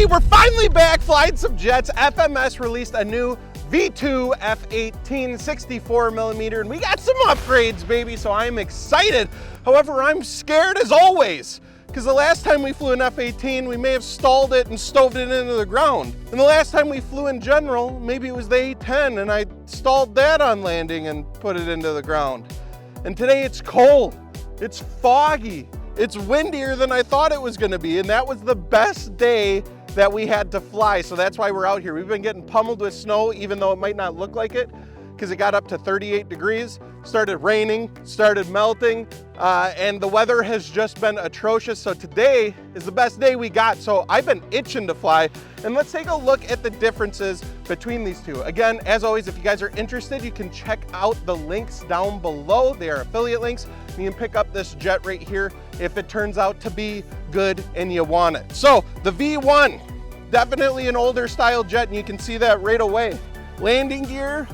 FOGGY, we're finally back flying some jets. FMS released a new V2 F-18 64mm, and we got some upgrades, baby, so I'm excited. However, I'm scared as always, because the last time we flew an F-18, we may have stalled it and stoved it into the ground. And the last time we flew in general, maybe it was the A-10, and I stalled that on landing and put it into the ground. And today it's cold, it's foggy, it's windier than I thought it was gonna be, and that was the best day that we had to fly, so that's why we're out here. We've been getting pummeled with snow, even though it might not look like it, because it got up to 38 degrees, started raining, started melting, and the weather has just been atrocious. So today is the best day we got. So I've been itching to fly, and let's take a look at the differences between these two. Again, as always, if you guys are interested, you can check out the links down below. They are affiliate links. You can pick up this jet right here if it turns out to be good and you want it. So the V1, definitely an older style jet, and you can see that right away. Landing gear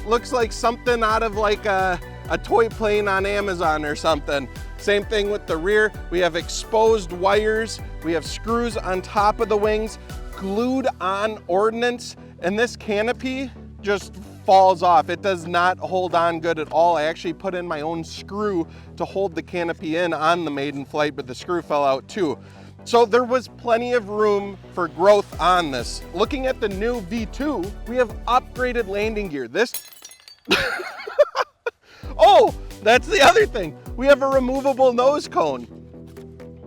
looks like something out of like a toy plane on Amazon or something. Same thing with the rear. We have exposed wires. We have screws on top of the wings, glued on ordnance, and this canopy just falls off. It does not hold on good at all. I actually put in my own screw to hold the canopy in on the maiden flight, but the screw fell out too. So there was plenty of room for growth on this. Looking at the new V2, we have upgraded landing gear. This, oh, that's the other thing. We have a removable nose cone.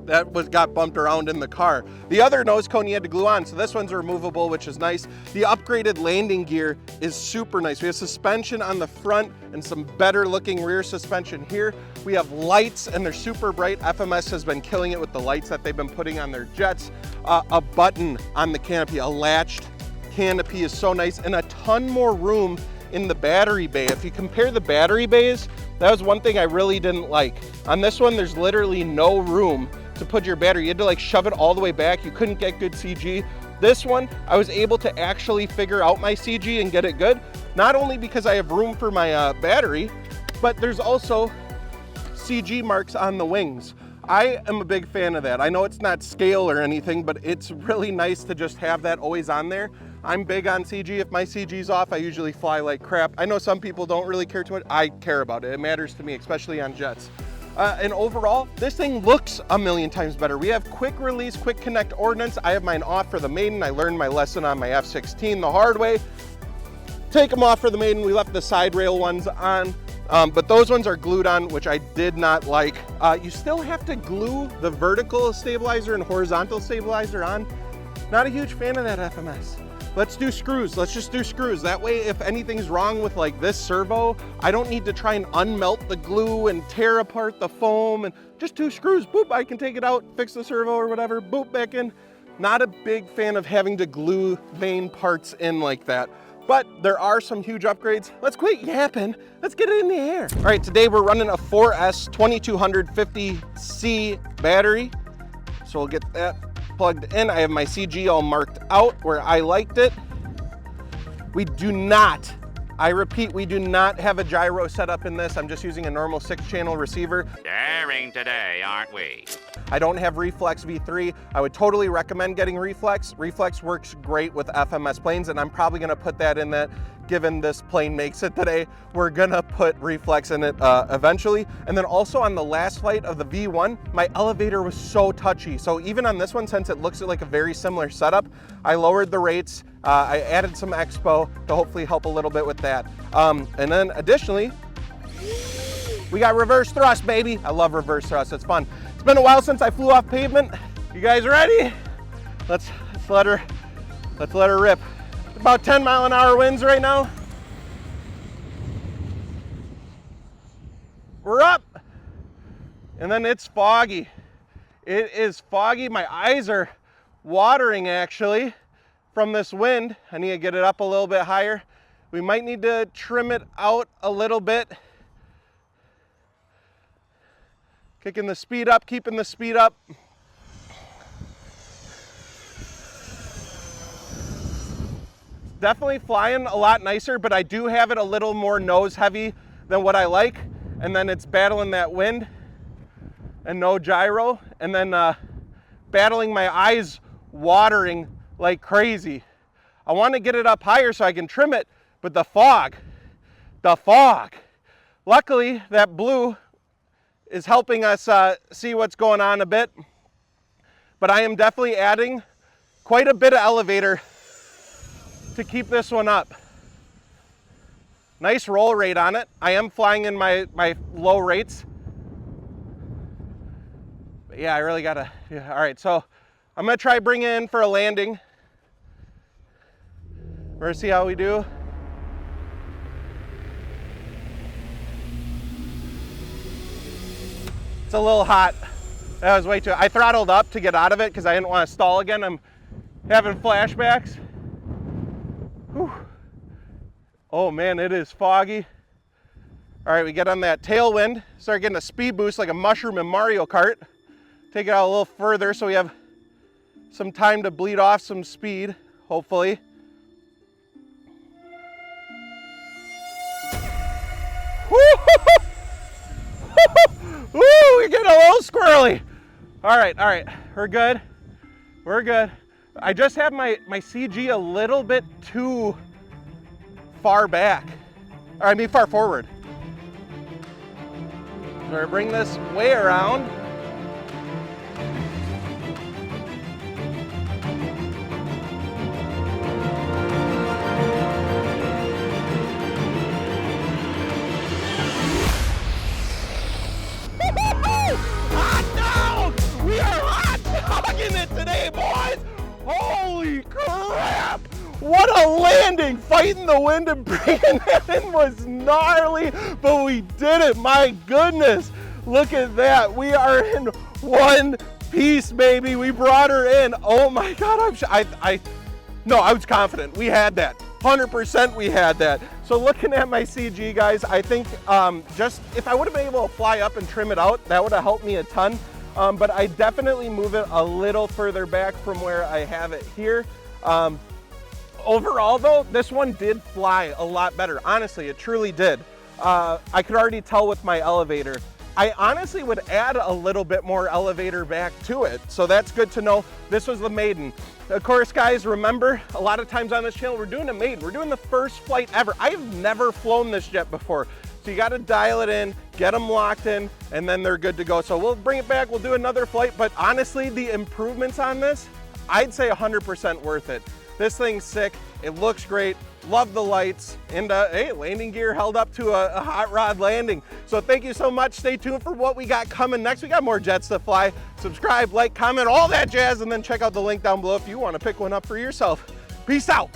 That got bumped around in the car. The other nose cone you had to glue on, so this one's removable, which is nice. The upgraded landing gear is super nice. We have suspension on the front and some better looking rear suspension here. We have lights, and they're super bright. FMS has been killing it with the lights that they've been putting on their jets. A button on the canopy, a latched canopy is so nice, and a ton more room in the battery bay. If you compare the battery bays, that was one thing I really didn't like. On this one, there's literally no room to put your battery. You had to like shove it all the way back. You couldn't get good CG. This one, I was able to actually figure out my CG and get it good. Not only because I have room for my battery, but there's also CG marks on the wings. I am a big fan of that. I know it's not scale or anything, but it's really nice to just have that always on there. I'm big on CG. If my CG's off, I usually fly like crap. I know some people don't really care too much. I care about it. It matters to me, especially on jets. And overall, this thing looks a million times better. We have quick release, quick connect ordnance. I have mine off for the Maiden. I learned my lesson on my F-16 the hard way. Take them off for the Maiden. We left the side rail ones on, but those ones are glued on, which I did not like. You still have to glue the vertical stabilizer and horizontal stabilizer on. Not a huge fan of that FMS. Let's do screws. Let's just do screws. That way, if anything's wrong with like this servo, I don't need to try and unmelt the glue and tear apart the foam, and just two screws. Boop, I can take it out, fix the servo or whatever, boop, back in. Not a big fan of having to glue main parts in like that, but there are some huge upgrades. Let's quit yapping. Let's get it in the air. All right, today we're running a 4S 2250C battery. So we'll get that plugged in. I have my CG all marked out where I liked it. We do not, I repeat, we do not have a gyro set up in this. I'm just using a normal 6-channel receiver. Daring today, aren't we? I don't have Reflex V3. I would totally recommend getting Reflex. Reflex works great with FMS planes, and I'm probably gonna put that in that. Given this plane makes it today, we're gonna put Reflex in it eventually. And then also on the last flight of the V1, my elevator was so touchy. So even on this one, since it looks like a very similar setup, I lowered the rates. I added some expo to hopefully help a little bit with that. And then additionally, we got reverse thrust, baby. I love reverse thrust, it's fun. It's been a while since I flew off pavement. You guys ready? Let's let her rip. About 10-mile-an-hour winds right now. We're up. And then it's foggy. It is foggy. My eyes are watering actually from this wind. I need to get it up a little bit higher. We might need to trim it out a little bit. Kicking the speed up, keeping the speed up. Definitely flying a lot nicer, but I do have it a little more nose heavy than what I like. And then it's battling that wind and no gyro. And then battling my eyes watering like crazy. I want to get it up higher so I can trim it, but the fog. Luckily, that blue is helping us see what's going on a bit, but I am definitely adding quite a bit of elevator to keep this one up. Nice roll rate on it. I am flying in my low rates. But yeah, I really gotta, yeah. All right, so I'm gonna try bring it in for a landing. We're gonna see how we do. It's a little hot. That was way too, I throttled up to get out of it because I didn't want to stall again. I'm having flashbacks. Whew. Oh man, it is foggy. All right, we get on that tailwind, start getting a speed boost like a mushroom in Mario Kart. Take it out a little further so we have some time to bleed off some speed, hopefully. Ooh, we're getting a little squirrely. All right, we're good. I just have my CG a little bit too far back, or I mean far forward. So we're gonna bring this way around. Hot dog! We are hot dogging it today, boys! Holy crap! What a landing! Fighting the wind and bringing it in was gnarly, but we did it, my goodness! Look at that, we are in one piece, baby. We brought her in. Oh my God, I was confident. We had that. 100% we had that. So looking at my CG, guys, I think just if I would have been able to fly up and trim it out, that would have helped me a ton. But I definitely move it a little further back from where I have it here. Overall though, this one did fly a lot better. Honestly, it truly did. I could already tell with my elevator. I honestly would add a little bit more elevator back to it. So that's good to know. This was the Maiden. Of course, guys, remember, a lot of times on this channel, we're doing a Maiden. We're doing the first flight ever. I've never flown this jet before. So you gotta dial it in, get them locked in, and then they're good to go. So we'll bring it back, we'll do another flight, but honestly, the improvements on this, I'd say 100% worth it. This thing's sick, it looks great, love the lights, and hey, landing gear held up to a hot rod landing. So thank you so much, stay tuned for what we got coming next. We got more jets to fly. Subscribe, like, comment, all that jazz, and then check out the link down below if you wanna pick one up for yourself. Peace out.